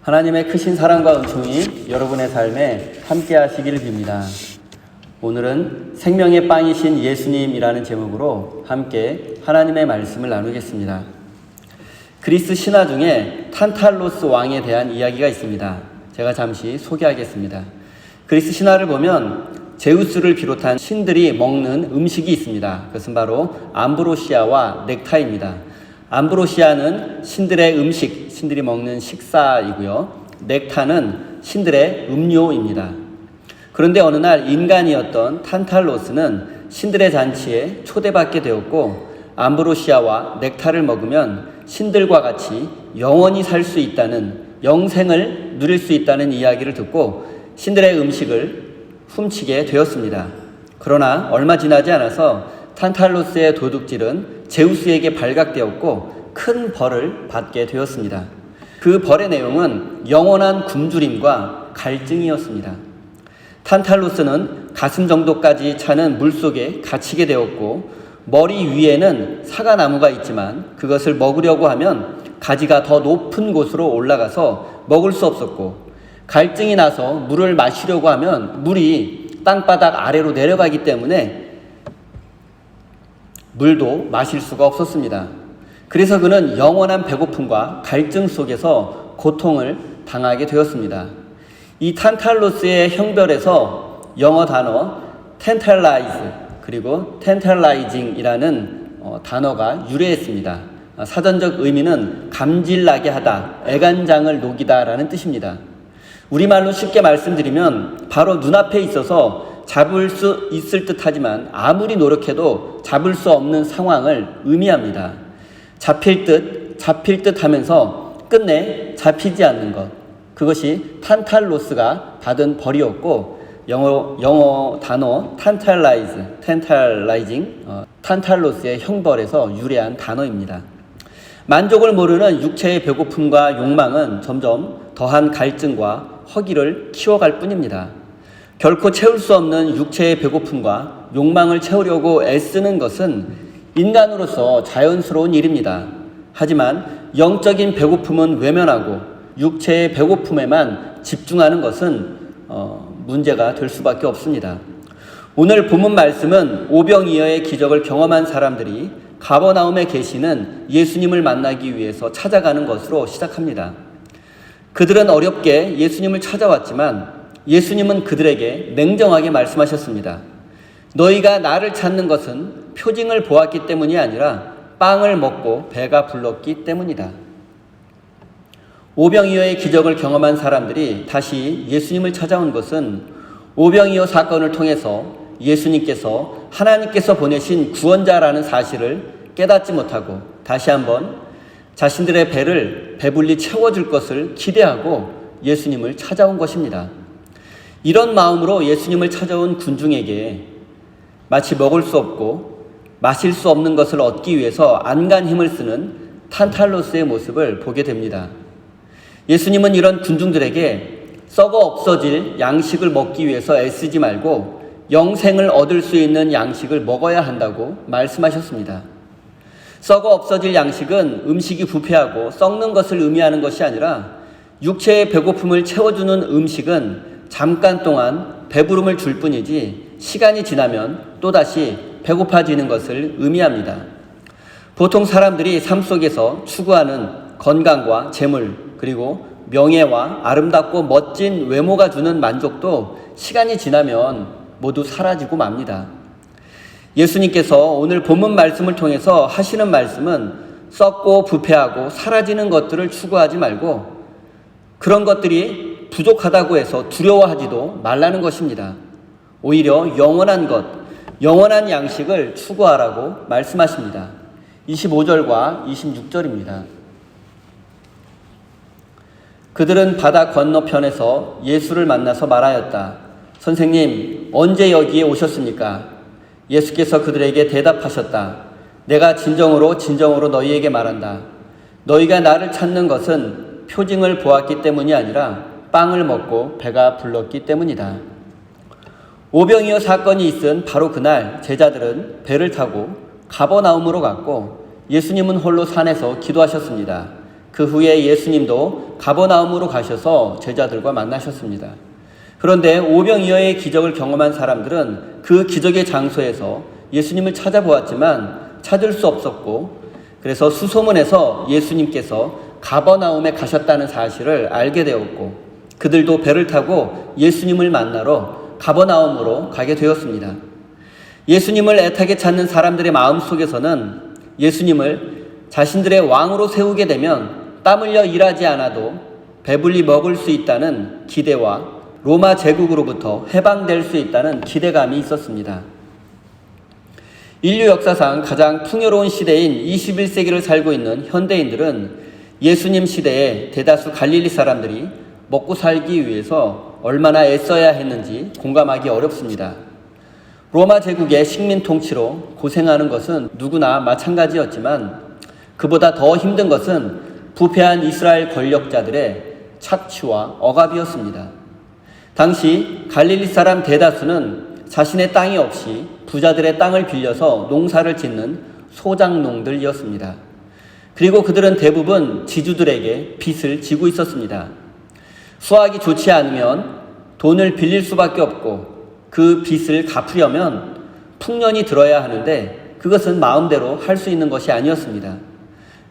하나님의 크신 사랑과 은총이 여러분의 삶에 함께 하시기를 빕니다. 오늘은 생명의 빵이신 예수님이라는 제목으로 함께 하나님의 말씀을 나누겠습니다. 그리스 신화 중에 탄탈로스 왕에 대한 이야기가 있습니다. 제가 잠시 소개하겠습니다. 그리스 신화를 보면 제우스를 비롯한 신들이 먹는 음식이 있습니다. 그것은 바로 암브로시아와 넥타입니다. 암브로시아는 신들의 음식, 신들이 먹는 식사이고요. 넥타는 신들의 음료입니다. 그런데 어느 날 인간이었던 탄탈로스는 신들의 잔치에 초대받게 되었고, 암브로시아와 넥타를 먹으면 신들과 같이 영원히 살 수 있다는, 영생을 누릴 수 있다는 이야기를 듣고 신들의 음식을 훔치게 되었습니다. 그러나 얼마 지나지 않아서 탄탈로스의 도둑질은 제우스에게 발각되었고 큰 벌을 받게 되었습니다. 그 벌의 내용은 영원한 굶주림과 갈증이었습니다. 탄탈로스는 가슴 정도까지 차는 물속에 갇히게 되었고, 머리 위에는 사과나무가 있지만 그것을 먹으려고 하면 가지가 더 높은 곳으로 올라가서 먹을 수 없었고, 갈증이 나서 물을 마시려고 하면 물이 땅바닥 아래로 내려가기 때문에 물도 마실 수가 없었습니다. 그래서 그는 영원한 배고픔과 갈증 속에서 고통을 당하게 되었습니다. 이 탄탈로스의 형별에서 영어 단어 tantalize 그리고 tantalizing이라는 단어가 유래했습니다. 사전적 의미는 감질나게 하다, 애간장을 녹이다 라는 뜻입니다. 우리말로 쉽게 말씀드리면 바로 눈앞에 있어서 잡을 수 있을 듯 하지만 아무리 노력해도 잡을 수 없는 상황을 의미합니다. 잡힐 듯 하면서 끝내 잡히지 않는 것, 그것이 탄탈로스가 받은 벌이었고, 영어 단어 tantalizing, 탄탈로스의 형벌에서 유래한 단어입니다. 만족을 모르는 육체의 배고픔과 욕망은 점점 더한 갈증과 허기를 키워갈 뿐입니다. 결코 채울 수 없는 육체의 배고픔과 욕망을 채우려고 애쓰는 것은 인간으로서 자연스러운 일입니다. 하지만 영적인 배고픔은 외면하고 육체의 배고픔에만 집중하는 것은 문제가 될 수밖에 없습니다. 오늘 본문 말씀은 오병이어의 기적을 경험한 사람들이 가버나움에 계시는 예수님을 만나기 위해서 찾아가는 것으로 시작합니다. 그들은 어렵게 예수님을 찾아왔지만 예수님은 그들에게 냉정하게 말씀하셨습니다. 너희가 나를 찾는 것은 표징을 보았기 때문이 아니라 빵을 먹고 배가 불렀기 때문이다. 오병이어의 기적을 경험한 사람들이 다시 예수님을 찾아온 것은 오병이어 사건을 통해서 예수님께서 하나님께서 보내신 구원자라는 사실을 깨닫지 못하고 다시 한번 자신들의 배를 배불리 채워줄 것을 기대하고 예수님을 찾아온 것입니다. 이런 마음으로 예수님을 찾아온 군중에게 마치 먹을 수 없고 마실 수 없는 것을 얻기 위해서 안간 힘을 쓰는 탄탈로스의 모습을 보게 됩니다. 예수님은 이런 군중들에게 썩어 없어질 양식을 먹기 위해서 애쓰지 말고 영생을 얻을 수 있는 양식을 먹어야 한다고 말씀하셨습니다. 썩어 없어질 양식은 음식이 부패하고 썩는 것을 의미하는 것이 아니라 육체의 배고픔을 채워주는 음식은 잠깐 동안 배부름을 줄 뿐이지 시간이 지나면 또다시 배고파지는 것을 의미합니다. 보통 사람들이 삶 속에서 추구하는 건강과 재물, 그리고 명예와 아름답고 멋진 외모가 주는 만족도 시간이 지나면 모두 사라지고 맙니다. 예수님께서 오늘 본문 말씀을 통해서 하시는 말씀은 썩고 부패하고 사라지는 것들을 추구하지 말고 그런 것들이 부족하다고 해서 두려워하지도 말라는 것입니다. 오히려 영원한 것, 영원한 양식을 추구하라고 말씀하십니다. 25절과 26절입니다. 그들은 바다 건너편에서 예수를 만나서 말하였다. 선생님, 언제 여기에 오셨습니까? 예수께서 그들에게 대답하셨다. 내가 진정으로 너희에게 말한다. 너희가 나를 찾는 것은 표징을 보았기 때문이 아니라 빵을 먹고 배가 불렀기 때문이다. 오병이어 사건이 있은 바로 그날 제자들은 배를 타고 가버나움으로 갔고 예수님은 홀로 산에서 기도하셨습니다. 그 후에 예수님도 가버나움으로 가셔서 제자들과 만나셨습니다. 그런데 오병이어의 기적을 경험한 사람들은 그 기적의 장소에서 예수님을 찾아보았지만 찾을 수 없었고, 그래서 수소문에서 예수님께서 가버나움에 가셨다는 사실을 알게 되었고, 그들도 배를 타고 예수님을 만나러 가버나움으로 가게 되었습니다. 예수님을 애타게 찾는 사람들의 마음속에서는 예수님을 자신들의 왕으로 세우게 되면 땀 흘려 일하지 않아도 배불리 먹을 수 있다는 기대와 로마 제국으로부터 해방될 수 있다는 기대감이 있었습니다. 인류 역사상 가장 풍요로운 시대인 21세기를 살고 있는 현대인들은 예수님 시대에 대다수 갈릴리 사람들이 먹고 살기 위해서 얼마나 애써야 했는지 공감하기 어렵습니다. 로마 제국의 식민 통치로 고생하는 것은 누구나 마찬가지였지만 그보다 더 힘든 것은 부패한 이스라엘 권력자들의 착취와 억압이었습니다. 당시 갈릴리 사람 대다수는 자신의 땅이 없이 부자들의 땅을 빌려서 농사를 짓는 소작농들이었습니다. 그리고 그들은 대부분 지주들에게 빚을 지고 있었습니다. 수확이 좋지 않으면 돈을 빌릴 수밖에 없고 그 빚을 갚으려면 풍년이 들어야 하는데 그것은 마음대로 할 수 있는 것이 아니었습니다.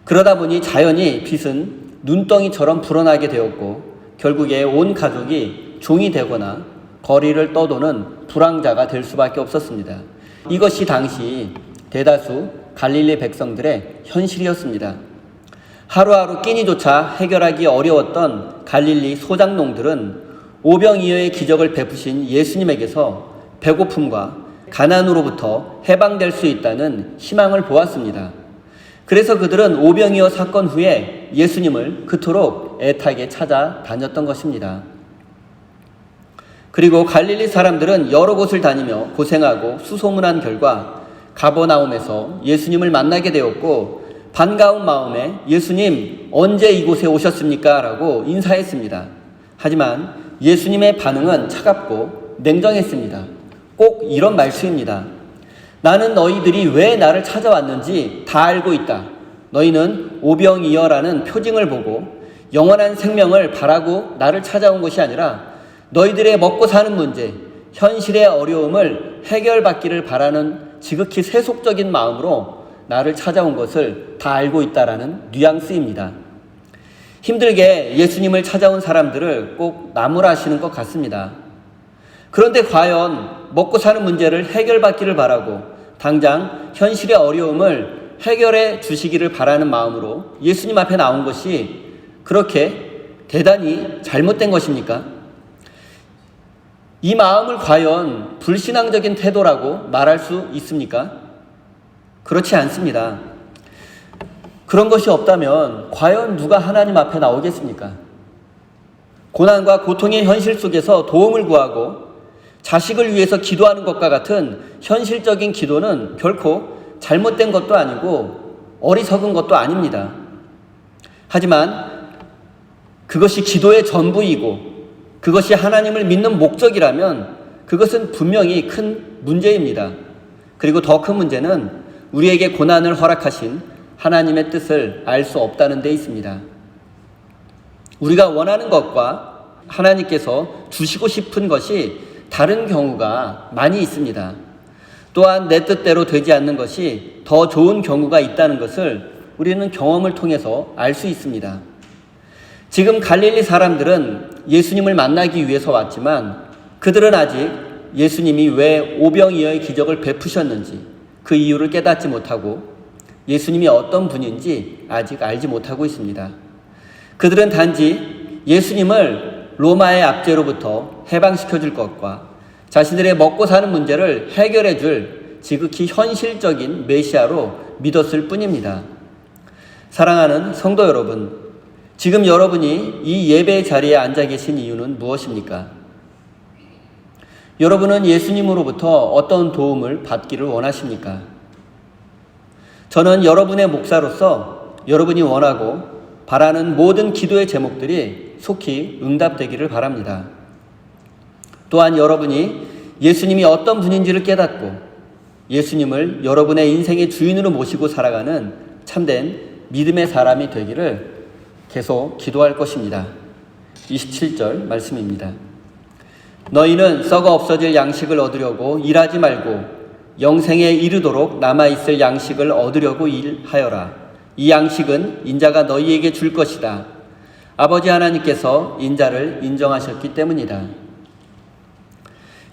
그러다 보니 자연히 빚은 눈덩이처럼 불어나게 되었고 결국에 온 가족이 종이 되거나 거리를 떠도는 불황자가 될 수밖에 없었습니다. 이것이 당시 대다수 갈릴리 백성들의 현실이었습니다. 하루하루 끼니조차 해결하기 어려웠던 갈릴리 소작농들은 오병이어의 기적을 베푸신 예수님에게서 배고픔과 가난으로부터 해방될 수 있다는 희망을 보았습니다. 그래서 그들은 오병이어 사건 후에 예수님을 그토록 애타게 찾아다녔던 것입니다. 그리고 갈릴리 사람들은 여러 곳을 다니며 고생하고 수소문한 결과 가버나움에서 예수님을 만나게 되었고 반가운 마음에 예수님 언제 이곳에 오셨습니까? 라고 인사했습니다. 하지만 예수님의 반응은 차갑고 냉정했습니다. 꼭 이런 말씀입니다. 나는 너희들이 왜 나를 찾아왔는지 다 알고 있다. 너희는 오병이어라는 표징을 보고 영원한 생명을 바라고 나를 찾아온 것이 아니라 너희들의 먹고 사는 문제, 현실의 어려움을 해결받기를 바라는 지극히 세속적인 마음으로 나를 찾아온 것을 다 알고 있다라는 뉘앙스입니다. 힘들게 예수님을 찾아온 사람들을 꼭 나무라시는 것 같습니다. 그런데 과연 먹고 사는 문제를 해결받기를 바라고 당장 현실의 어려움을 해결해 주시기를 바라는 마음으로 예수님 앞에 나온 것이 그렇게 대단히 잘못된 것입니까? 이 마음을 과연 불신앙적인 태도라고 말할 수 있습니까? 그렇지 않습니다. 그런 것이 없다면 과연 누가 하나님 앞에 나오겠습니까? 고난과 고통의 현실 속에서 도움을 구하고 자식을 위해서 기도하는 것과 같은 현실적인 기도는 결코 잘못된 것도 아니고 어리석은 것도 아닙니다. 하지만 그것이 기도의 전부이고 그것이 하나님을 믿는 목적이라면 그것은 분명히 큰 문제입니다. 그리고 더 큰 문제는 우리에게 고난을 허락하신 하나님의 뜻을 알 수 없다는 데 있습니다. 우리가 원하는 것과 하나님께서 주시고 싶은 것이 다른 경우가 많이 있습니다. 또한 내 뜻대로 되지 않는 것이 더 좋은 경우가 있다는 것을 우리는 경험을 통해서 알 수 있습니다. 지금 갈릴리 사람들은 예수님을 만나기 위해서 왔지만 그들은 아직 예수님이 왜 오병이어의 기적을 베푸셨는지 그 이유를 깨닫지 못하고 예수님이 어떤 분인지 아직 알지 못하고 있습니다. 그들은 단지 예수님을 로마의 압제로부터 해방시켜 줄 것과 자신들의 먹고 사는 문제를 해결해 줄 지극히 현실적인 메시아로 믿었을 뿐입니다. 사랑하는 성도 여러분, 지금 여러분이 이 예배의 자리에 앉아 계신 이유는 무엇입니까? 여러분은 예수님으로부터 어떤 도움을 받기를 원하십니까? 저는 여러분의 목사로서 여러분이 원하고 바라는 모든 기도의 제목들이 속히 응답되기를 바랍니다. 또한 여러분이 예수님이 어떤 분인지를 깨닫고 예수님을 여러분의 인생의 주인으로 모시고 살아가는 참된 믿음의 사람이 되기를 계속 기도할 것입니다. 27절 말씀입니다. 너희는 썩어 없어질 양식을 얻으려고 일하지 말고 영생에 이르도록 남아있을 양식을 얻으려고 일하여라. 이 양식은 인자가 너희에게 줄 것이다. 아버지 하나님께서 인자를 인정하셨기 때문이다.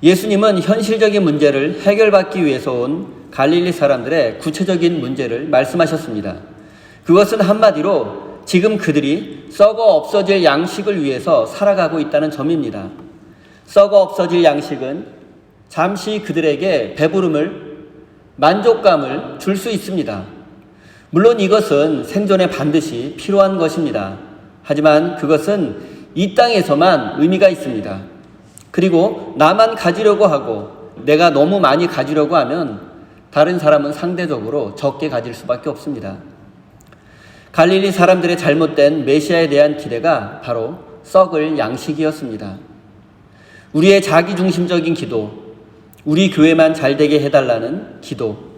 예수님은 현실적인 문제를 해결받기 위해서 온 갈릴리 사람들의 구체적인 문제를 말씀하셨습니다. 그것은 한마디로 지금 그들이 썩어 없어질 양식을 위해서 살아가고 있다는 점입니다. 썩어 없어질 양식은 잠시 그들에게 배부름을, 만족감을 줄 수 있습니다. 물론 이것은 생존에 반드시 필요한 것입니다. 하지만 그것은 이 땅에서만 의미가 있습니다. 그리고 나만 가지려고 하고 내가 너무 많이 가지려고 하면 다른 사람은 상대적으로 적게 가질 수밖에 없습니다. 갈릴리 사람들의 잘못된 메시아에 대한 기대가 바로 썩을 양식이었습니다. 우리의 자기중심적인 기도, 우리 교회만 잘되게 해달라는 기도,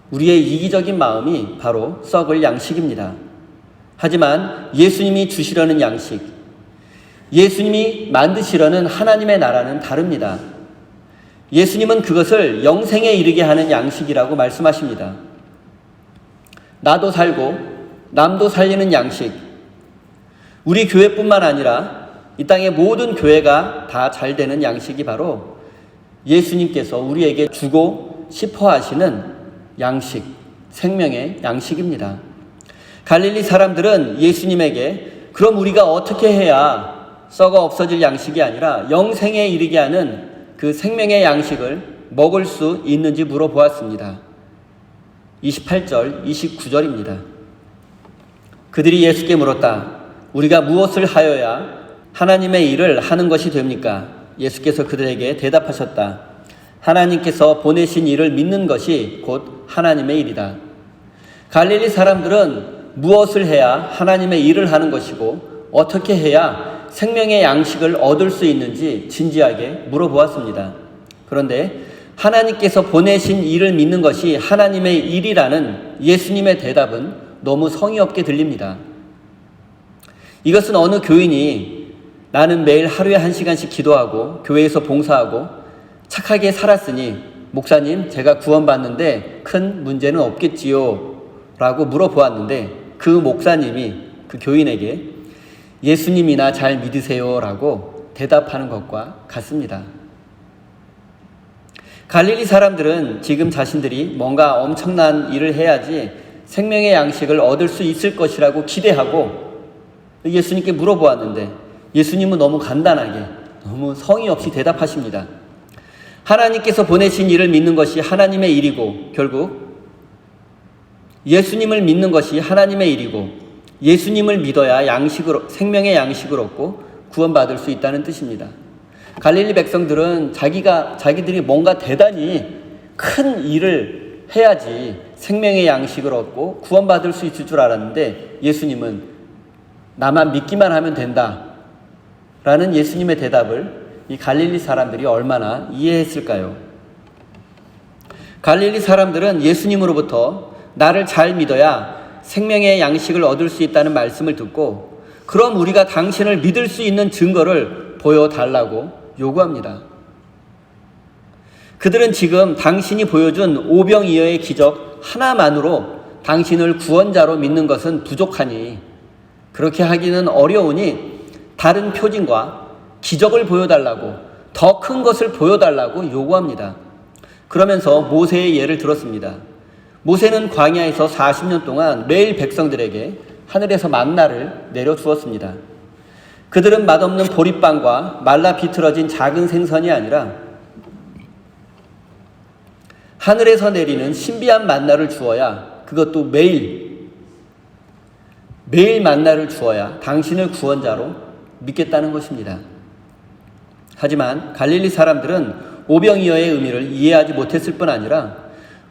우리의 이기적인 마음이 바로 썩을 양식입니다. 하지만 예수님이 주시려는 양식, 예수님이 만드시려는 하나님의 나라는 다릅니다. 예수님은 그것을 영생에 이르게 하는 양식이라고 말씀하십니다. 나도 살고 남도 살리는 양식, 우리 교회뿐만 아니라 이 땅의 모든 교회가 다 잘 되는 양식이 바로 예수님께서 우리에게 주고 싶어 하시는 양식, 생명의 양식입니다. 갈릴리 사람들은 예수님에게 그럼 우리가 어떻게 해야 썩어 없어질 양식이 아니라 영생에 이르게 하는 그 생명의 양식을 먹을 수 있는지 물어보았습니다. 28절, 29절입니다. 그들이 예수께 물었다. 우리가 무엇을 하여야 하나님의 일을 하는 것이 됩니까? 예수께서 그들에게 대답하셨다. 하나님께서 보내신 일을 믿는 것이 곧 하나님의 일이다. 갈릴리 사람들은 무엇을 해야 하나님의 일을 하는 것이고 어떻게 해야 생명의 양식을 얻을 수 있는지 진지하게 물어보았습니다. 그런데 하나님께서 보내신 일을 믿는 것이 하나님의 일이라는 예수님의 대답은 너무 성의 없게 들립니다. 이것은 어느 교인이 나는 매일 하루에 1시간씩 기도하고 교회에서 봉사하고 착하게 살았으니 목사님 제가 구원받는데 큰 문제는 없겠지요 라고 물어보았는데 그 목사님이 그 교인에게 예수님이나 잘 믿으세요 라고 대답하는 것과 같습니다. 갈릴리 사람들은 지금 자신들이 뭔가 엄청난 일을 해야지 생명의 양식을 얻을 수 있을 것이라고 기대하고 예수님께 물어보았는데 예수님은 너무 간단하게, 너무 성의 없이 대답하십니다. 하나님께서 보내신 일을 믿는 것이 하나님의 일이고 결국 예수님을 믿는 것이 하나님의 일이고 예수님을 믿어야 생명의 양식을 얻고 구원받을 수 있다는 뜻입니다. 갈릴리 백성들은 자기들이 뭔가 대단히 큰 일을 해야지 생명의 양식을 얻고 구원받을 수 있을 줄 알았는데 예수님은 나만 믿기만 하면 된다 라는 예수님의 대답을 이 갈릴리 사람들이 얼마나 이해했을까요? 갈릴리 사람들은 예수님으로부터 나를 잘 믿어야 생명의 양식을 얻을 수 있다는 말씀을 듣고 그럼 우리가 당신을 믿을 수 있는 증거를 보여달라고 요구합니다. 그들은 지금 당신이 보여준 오병이어의 기적 하나만으로 당신을 구원자로 믿는 것은 부족하니 그렇게 하기는 어려우니 다른 표징과 기적을 보여달라고 더 큰 것을 보여달라고 요구합니다. 그러면서 모세의 예를 들었습니다. 모세는 광야에서 40년 동안 매일 백성들에게 하늘에서 만나를 내려주었습니다. 그들은 맛없는 보리빵과 말라 비틀어진 작은 생선이 아니라 하늘에서 내리는 신비한 만나를 주어야 그것도 매일 만나를 주어야 당신을 구원자로 믿겠다는 것입니다. 하지만 갈릴리 사람들은 오병이어의 의미를 이해하지 못했을 뿐 아니라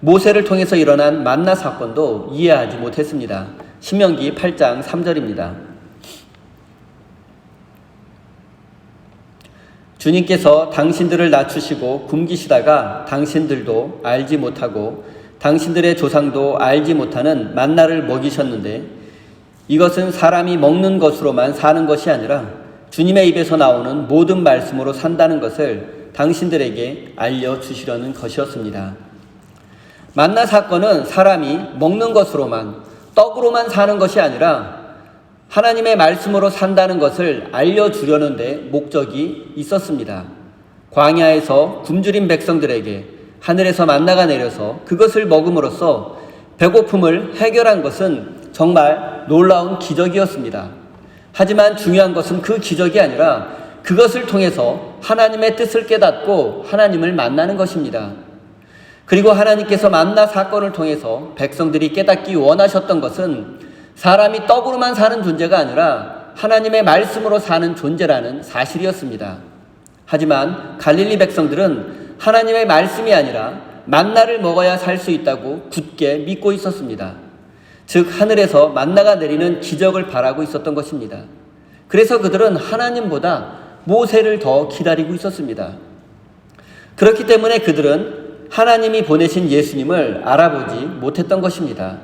모세를 통해서 일어난 만나 사건도 이해하지 못했습니다. 신명기 8장 3절입니다. 주님께서 당신들을 낮추시고 굶기시다가 당신들도 알지 못하고 당신들의 조상도 알지 못하는 만나를 먹이셨는데 이것은 사람이 먹는 것으로만 사는 것이 아니라 주님의 입에서 나오는 모든 말씀으로 산다는 것을 당신들에게 알려주시려는 것이었습니다. 만나 사건은 사람이 먹는 것으로만, 떡으로만 사는 것이 아니라 하나님의 말씀으로 산다는 것을 알려주려는 데 목적이 있었습니다. 광야에서 굶주린 백성들에게 하늘에서 만나가 내려서 그것을 먹음으로써 배고픔을 해결한 것은 정말 놀라운 기적이었습니다. 하지만 중요한 것은 그 기적이 아니라 그것을 통해서 하나님의 뜻을 깨닫고 하나님을 만나는 것입니다. 그리고 하나님께서 만나 사건을 통해서 백성들이 깨닫기 원하셨던 것은 사람이 떡으로만 사는 존재가 아니라 하나님의 말씀으로 사는 존재라는 사실이었습니다. 하지만 갈릴리 백성들은 하나님의 말씀이 아니라 만나를 먹어야 살 수 있다고 굳게 믿고 있었습니다. 즉 하늘에서 만나가 내리는 기적을 바라고 있었던 것입니다. 그래서 그들은 하나님보다 모세를 더 기다리고 있었습니다. 그렇기 때문에 그들은 하나님이 보내신 예수님을 알아보지 못했던 것입니다.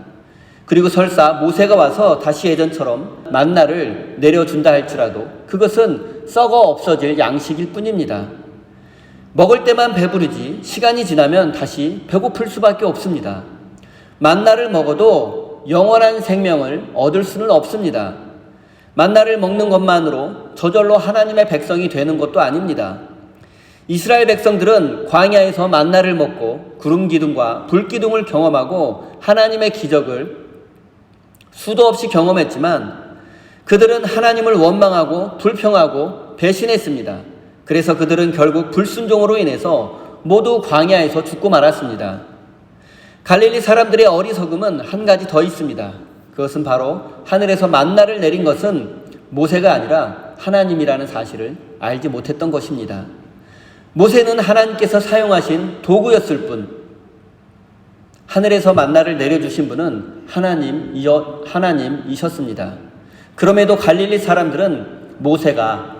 그리고 설사 모세가 와서 다시 예전처럼 만나를 내려준다 할지라도 그것은 썩어 없어질 양식일 뿐입니다. 먹을 때만 배부르지 시간이 지나면 다시 배고플 수밖에 없습니다. 만나를 먹어도 영원한 생명을 얻을 수는 없습니다. 만나를 먹는 것만으로 저절로 하나님의 백성이 되는 것도 아닙니다. 이스라엘 백성들은 광야에서 만나를 먹고 구름 기둥과 불 기둥을 경험하고 하나님의 기적을 수도 없이 경험했지만 그들은 하나님을 원망하고 불평하고 배신했습니다. 그래서 그들은 결국 불순종으로 인해서 모두 광야에서 죽고 말았습니다. 갈릴리 사람들의 어리석음은 한 가지 더 있습니다. 그것은 바로 하늘에서 만나를 내린 것은 모세가 아니라 하나님이라는 사실을 알지 못했던 것입니다. 모세는 하나님께서 사용하신 도구였을 뿐, 하늘에서 만나를 내려주신 분은 하나님이셨습니다. 그럼에도 갈릴리 사람들은 모세가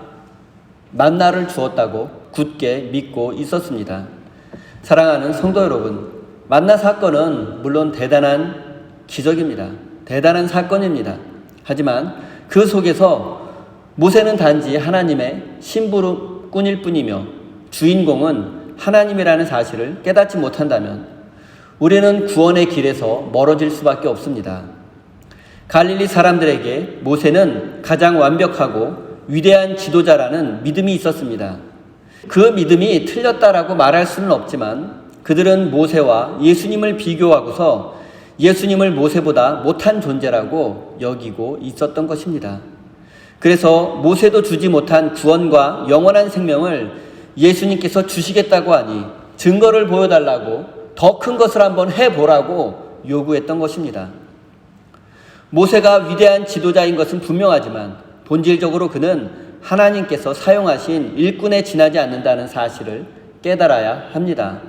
만나를 주었다고 굳게 믿고 있었습니다. 사랑하는 성도 여러분, 만나 사건은 물론 대단한 기적입니다. 대단한 사건입니다. 하지만 그 속에서 모세는 단지 하나님의 심부름꾼일 뿐이며 주인공은 하나님이라는 사실을 깨닫지 못한다면 우리는 구원의 길에서 멀어질 수밖에 없습니다. 갈릴리 사람들에게 모세는 가장 완벽하고 위대한 지도자라는 믿음이 있었습니다. 그 믿음이 틀렸다라고 말할 수는 없지만 그들은 모세와 예수님을 비교하고서 예수님을 모세보다 못한 존재라고 여기고 있었던 것입니다. 그래서 모세도 주지 못한 구원과 영원한 생명을 예수님께서 주시겠다고 하니 증거를 보여달라고 더 큰 것을 한번 해보라고 요구했던 것입니다. 모세가 위대한 지도자인 것은 분명하지만 본질적으로 그는 하나님께서 사용하신 일꾼에 지나지 않는다는 사실을 깨달아야 합니다.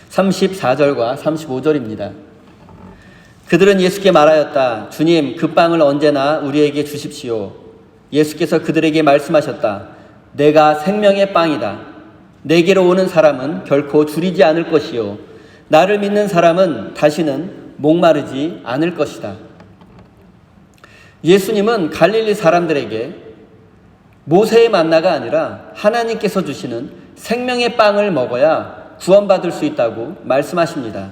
34절과 35절입니다. 그들은 예수께 말하였다. 주님, 그 빵을 언제나 우리에게 주십시오. 예수께서 그들에게 말씀하셨다. 내가 생명의 빵이다. 내게로 오는 사람은 결코 줄이지 않을 것이요 나를 믿는 사람은 다시는 목마르지 않을 것이다. 예수님은 갈릴리 사람들에게 모세의 만나가 아니라 하나님께서 주시는 생명의 빵을 먹어야 구원받을 수 있다고 말씀하십니다.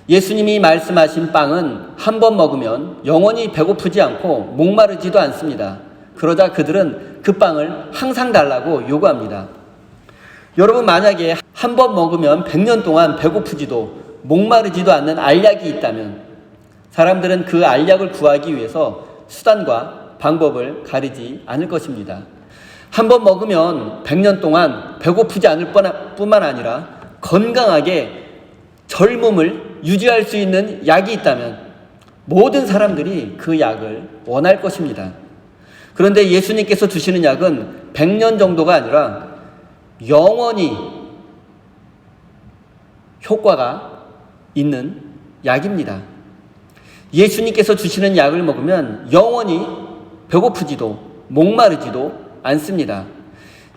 예수님이 말씀하신 빵은 한 번 먹으면 영원히 배고프지 않고 목마르지도 않습니다. 그러자 그들은 그 빵을 항상 달라고 요구합니다. 여러분, 만약에 한 번 먹으면 100년 동안 배고프지도 목마르지도 않는 알약이 있다면 사람들은 그 알약을 구하기 위해서 수단과 방법을 가리지 않을 것입니다. 한 번 먹으면 100년 동안 배고프지 않을 뿐만 아니라 건강하게 젊음을 유지할 수 있는 약이 있다면 모든 사람들이 그 약을 원할 것입니다. 그런데 예수님께서 주시는 약은 100년 정도가 아니라 영원히 효과가 있는 약입니다. 예수님께서 주시는 약을 먹으면 영원히 배고프지도 목마르지도 않습니다.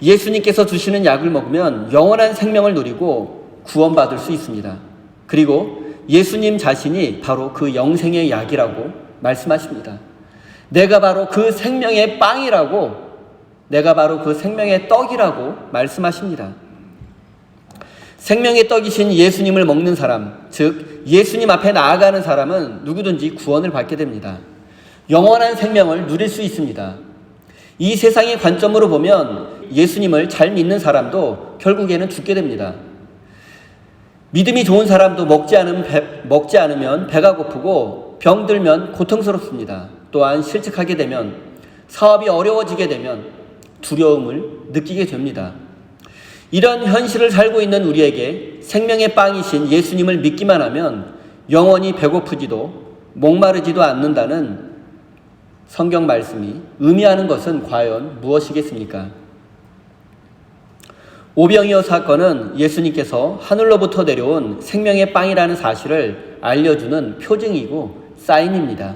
예수님께서 주시는 약을 먹으면 영원한 생명을 누리고 구원받을 수 있습니다. 그리고 예수님 자신이 바로 그 영생의 약이라고 말씀하십니다. 내가 바로 그 생명의 빵이라고, 내가 바로 그 생명의 떡이라고 말씀하십니다. 생명의 떡이신 예수님을 먹는 사람, 즉 예수님 앞에 나아가는 사람은 누구든지 구원을 받게 됩니다. 영원한 생명을 누릴 수 있습니다. 이 세상의 관점으로 보면 예수님을 잘 믿는 사람도 결국에는 죽게 됩니다. 믿음이 좋은 사람도 먹지 않으면 배가 고프고 병들면 고통스럽습니다. 또한 실직하게 되면, 사업이 어려워지게 되면 두려움을 느끼게 됩니다. 이런 현실을 살고 있는 우리에게 생명의 빵이신 예수님을 믿기만 하면 영원히 배고프지도 목마르지도 않는다는 성경 말씀이 의미하는 것은 과연 무엇이겠습니까? 오병이어 사건은 예수님께서 하늘로부터 내려온 생명의 빵이라는 사실을 알려주는 표징이고 사인입니다.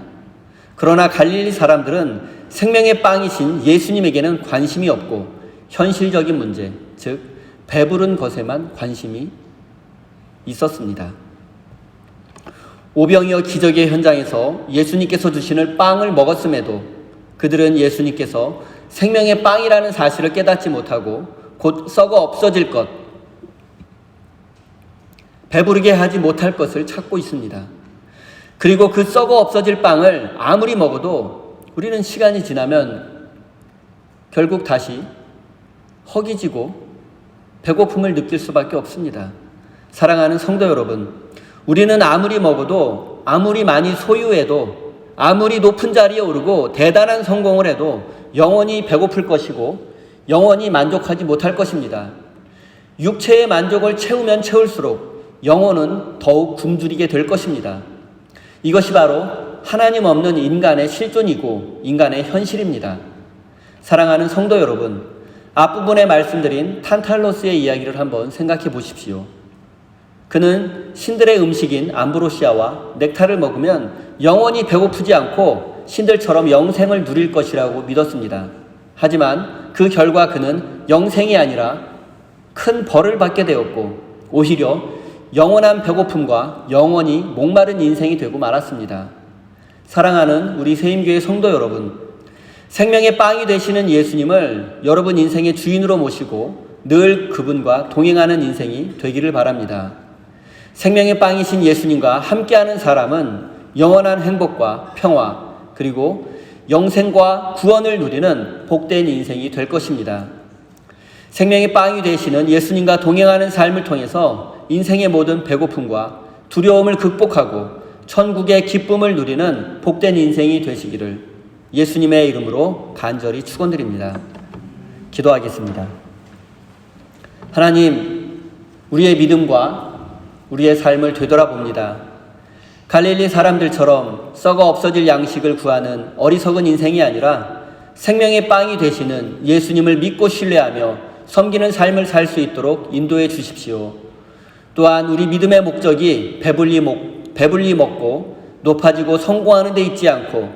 그러나 갈릴리 사람들은 생명의 빵이신 예수님에게는 관심이 없고 현실적인 문제, 즉 배부른 것에만 관심이 있었습니다. 오병이어 기적의 현장에서 예수님께서 주시는 빵을 먹었음에도 그들은 예수님께서 생명의 빵이라는 사실을 깨닫지 못하고 곧 썩어 없어질 것, 배부르게 하지 못할 것을 찾고 있습니다. 그리고 그 썩어 없어질 빵을 아무리 먹어도 우리는 시간이 지나면 결국 다시 허기지고 배고픔을 느낄 수밖에 없습니다. 사랑하는 성도 여러분, 우리는 아무리 먹어도, 아무리 많이 소유해도, 아무리 높은 자리에 오르고 대단한 성공을 해도 영원히 배고플 것이고 영원히 만족하지 못할 것입니다. 육체의 만족을 채우면 채울수록 영혼은 더욱 굶주리게 될 것입니다. 이것이 바로 하나님 없는 인간의 실존이고 인간의 현실입니다. 사랑하는 성도 여러분, 앞부분에 말씀드린 탄탈로스의 이야기를 한번 생각해 보십시오. 그는 신들의 음식인 암브로시아와 넥타를 먹으면 영원히 배고프지 않고 신들처럼 영생을 누릴 것이라고 믿었습니다. 하지만 그 결과 그는 영생이 아니라 큰 벌을 받게 되었고 오히려 영원한 배고픔과 영원히 목마른 인생이 되고 말았습니다. 사랑하는 우리 세임교회 성도 여러분, 생명의 빵이 되시는 예수님을 여러분 인생의 주인으로 모시고 늘 그분과 동행하는 인생이 되기를 바랍니다. 생명의 빵이신 예수님과 함께하는 사람은 영원한 행복과 평화 그리고 영생과 구원을 누리는 복된 인생이 될 것입니다. 생명의 빵이 되시는 예수님과 동행하는 삶을 통해서 인생의 모든 배고픔과 두려움을 극복하고 천국의 기쁨을 누리는 복된 인생이 되시기를 예수님의 이름으로 간절히 축원드립니다. 기도하겠습니다. 하나님, 우리의 믿음과 우리의 삶을 되돌아봅니다. 갈릴리 사람들처럼 썩어 없어질 양식을 구하는 어리석은 인생이 아니라 생명의 빵이 되시는 예수님을 믿고 신뢰하며 섬기는 삶을 살 수 있도록 인도해 주십시오. 또한 우리 믿음의 목적이 배불리 먹고 높아지고 성공하는 데 있지 않고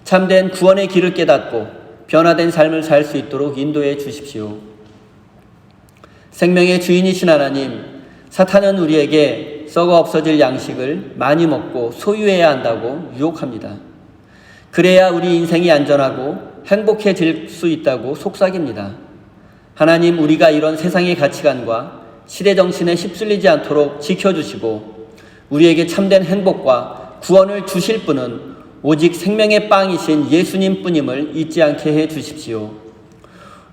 참된 구원의 길을 깨닫고 변화된 삶을 살 수 있도록 인도해 주십시오. 생명의 주인이신 하나님, 사탄은 우리에게 썩어 없어질 양식을 많이 먹고 소유해야 한다고 유혹합니다. 그래야 우리 인생이 안전하고 행복해질 수 있다고 속삭입니다. 하나님, 우리가 이런 세상의 가치관과 시대정신에 휩쓸리지 않도록 지켜주시고 우리에게 참된 행복과 구원을 주실 분은 오직 생명의 빵이신 예수님 뿐임을 잊지 않게 해 주십시오.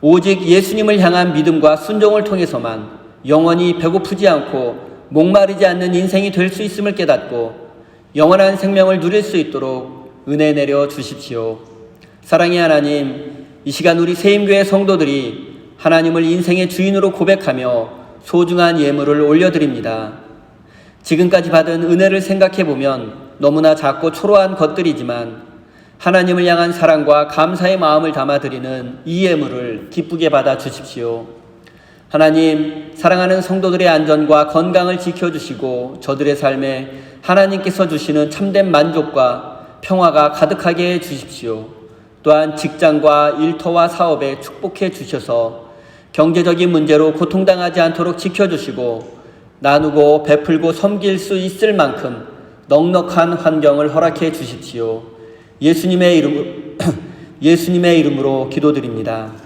오직 예수님을 향한 믿음과 순종을 통해서만 영원히 배고프지 않고 목마르지 않는 인생이 될 수 있음을 깨닫고 영원한 생명을 누릴 수 있도록 은혜 내려 주십시오. 사랑의 하나님, 이 시간 우리 세임교회 성도들이 하나님을 인생의 주인으로 고백하며 소중한 예물을 올려드립니다. 지금까지 받은 은혜를 생각해보면 너무나 작고 초라한 것들이지만 하나님을 향한 사랑과 감사의 마음을 담아드리는 이 예물을 기쁘게 받아 주십시오. 하나님, 사랑하는 성도들의 안전과 건강을 지켜주시고 저들의 삶에 하나님께서 주시는 참된 만족과 평화가 가득하게 해 주십시오. 또한 직장과 일터와 사업에 축복해 주셔서 경제적인 문제로 고통당하지 않도록 지켜주시고 나누고 베풀고 섬길 수 있을 만큼 넉넉한 환경을 허락해 주십시오. 예수님의 예수님의 이름으로 기도드립니다.